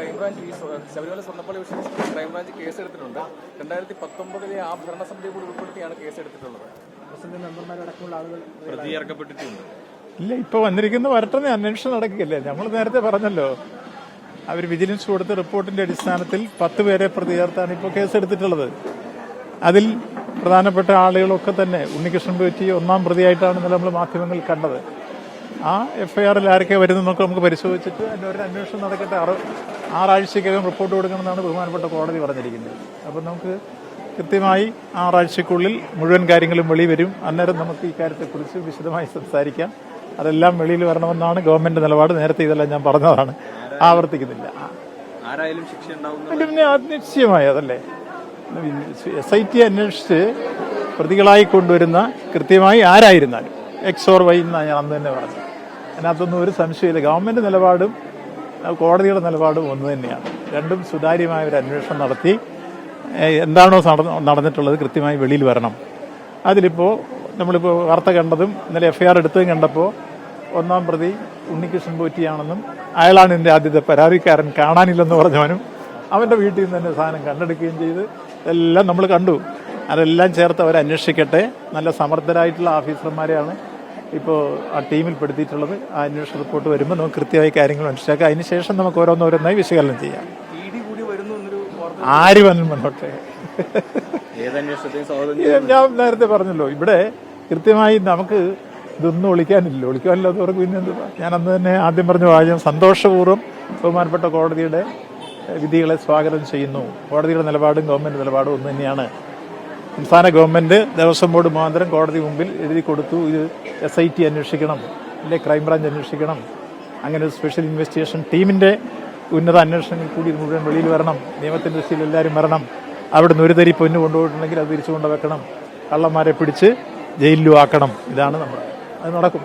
Crime branch ഈ ശബരിമല സ്വർണ്ണപ്പള്ളി വിഷയത്തിൽ crime branch കേസെടുത്തിട്ടുണ്ട്. 2019 ആ ഭരണസമിതി കൂടി ഉൾപ്പെടുത്തിയാണ് കേസെടുത്തിട്ടുള്ളത്. മെമ്പർമാരടക്കമുള്ള ആളുകൾ പ്രതി ഇറക്കപ്പെട്ടിട്ടുണ്ട്. ഇല്ല, ഇപ്പൊ വന്നിരിക്കുന്ന വരട്ടെന്ന് അന്വേഷണം നടക്കുകയല്ലേ. നമ്മൾ നേരത്തെ പറഞ്ഞല്ലോ, അവർ വിജിലൻസ് കൊടുത്ത റിപ്പോർട്ടിന്റെ അടിസ്ഥാനത്തിൽ 10 പേരെ പ്രതി ചേർത്താണ് ഇപ്പോൾ കേസെടുത്തിട്ടുള്ളത്. അതിൽ പ്രധാനപ്പെട്ട ആളുകളൊക്കെ തന്നെ ഉണ്ണികൃഷ്ണൻ പോറ്റി 1-ാം പ്രതിയായിട്ടാണ് ഇന്നലെ നമ്മൾ മാധ്യമങ്ങളിൽ കണ്ടത്. ആ എഫ്ഐആറിൽ ആരൊക്കെ വരുന്നതെന്നൊക്കെ നമുക്ക് പരിശോധിച്ചിട്ട് അതിൻ്റെ ഒരു അന്വേഷണം നടക്കട്ടെ. 6 ആഴ്ചയ്ക്കകം റിപ്പോർട്ട് കൊടുക്കണമെന്നാണ് ബഹുമാനപ്പെട്ട കോടതി പറഞ്ഞിരിക്കുന്നത്. അപ്പം നമുക്ക് കൃത്യമായി 6 ആഴ്ചയ്ക്കുള്ളിൽ മുഴുവൻ കാര്യങ്ങളും വെളി വരും. അന്നേരം നമുക്ക് ഈ കാര്യത്തെക്കുറിച്ച് വിശദമായി സംസാരിക്കാം. അതെല്ലാം വെളിയിൽ വരണമെന്നാണ് ഗവൺമെന്റ് നിലപാട്. നേരത്തെ ഇതെല്ലാം ഞാൻ പറഞ്ഞതാണ്, ആവർത്തിക്കുന്നില്ല. പിന്നെ നിശ്ചയമായി അതല്ലേ SIT അന്വേഷിച്ച് പ്രതികളായി കൊണ്ടുവരുന്ന കൃത്യമായി ആരായിരുന്നാലും X or Y എന്നാണ് ഞാൻ അന്ന് തന്നെ പറഞ്ഞത്. അതിനകത്തൊന്നും ഒരു സംശയമില്ല. ഗവൺമെന്റ് നിലപാടും കോടതിയുടെ നിലപാടും ഒന്ന് തന്നെയാണ്. രണ്ടും സുതാര്യമായ ഒരു അന്വേഷണം നടത്തി എന്താണോ നടന്നിട്ടുള്ളത് കൃത്യമായി വെളിയിൽ വരണം. അതിലിപ്പോൾ നമ്മളിപ്പോൾ വാർത്ത കണ്ടതും ഇന്നലെ FIR എടുത്തതും കണ്ടപ്പോൾ 1-ാം പ്രതി ഉണ്ണികൃഷ്ണൻ പോറ്റിയാണെന്നും അയാളാണ് എൻ്റെ ആദ്യത്തെ പരാതിക്കാരൻ, കാണാനില്ലെന്ന് പറഞ്ഞവനും അവൻ്റെ വീട്ടിൽ നിന്ന് തന്നെ സാധനം കണ്ടെടുക്കുകയും ചെയ്ത് എല്ലാം നമ്മൾ കണ്ടു. അതെല്ലാം ചേർത്ത് അവർ അന്വേഷിക്കട്ടെ. നല്ല സമർത്ഥരായിട്ടുള്ള ഓഫീസർമാരെയാണ് ഇപ്പോൾ ആ ടീമിൽ പെടുത്തിയിട്ടുള്ളത്. ആ അന്വേഷണ റിപ്പോർട്ട് വരുമ്പോൾ നമുക്ക് കൃത്യമായി കാര്യങ്ങൾ മനസ്സിലാക്കാം. അതിനുശേഷം നമുക്ക് ഓരോന്നോരോന്നായി വിശകലനം ചെയ്യാം. ആര് വന്നും മുന്നോട്ടെ. ഞാൻ നേരത്തെ പറഞ്ഞല്ലോ, ഇവിടെ കൃത്യമായി നമുക്ക് ഇതൊന്നും ഒളിക്കാനില്ലല്ലോ അവർക്ക്. പിന്നെ എന്താ, ഞാൻ അന്ന് തന്നെ ആദ്യം പറഞ്ഞ വാചകം സന്തോഷപൂർവ്വം ബഹുമാനപ്പെട്ട കോടതിയുടെ വിധികളെ സ്വാഗതം ചെയ്യുന്നു. കോടതിയുടെ നിലപാടും ഗവൺമെന്റ് നിലപാടും ഒന്ന് തന്നെയാണ്. സംസ്ഥാന ഗവൺമെന്റ് ദേവസ്വം ബോർഡ് മുഖാന്തരം കോടതി മുമ്പിൽ എഴുതി കൊടുത്തു, ഇത് SIT അന്വേഷിക്കണം, അല്ലെ ക്രൈംബ്രാഞ്ച് അന്വേഷിക്കണം. അങ്ങനെ ഒരു സ്പെഷ്യൽ ഇൻവെസ്റ്റിഗേഷൻ ടീമിന്റെ ഉന്നത അന്വേഷണങ്ങൾ കൂടി മുഴുവൻ വെളിയിൽ വരണം. നിയമത്തിന്റെ ദൃഷ്ടിയിൽ എല്ലാവരും വരണം. അവിടുന്ന് ഒരു തരി പൊന്ന് കൊണ്ടുപോയിട്ടുണ്ടെങ്കിൽ അത് തിരിച്ചു കൊണ്ടുവെക്കണം. കള്ളന്മാരെ പിടിച്ച് ജയിലിലും ആക്കണം. ഇതാണ് നമ്മൾ, അത് നടക്കും.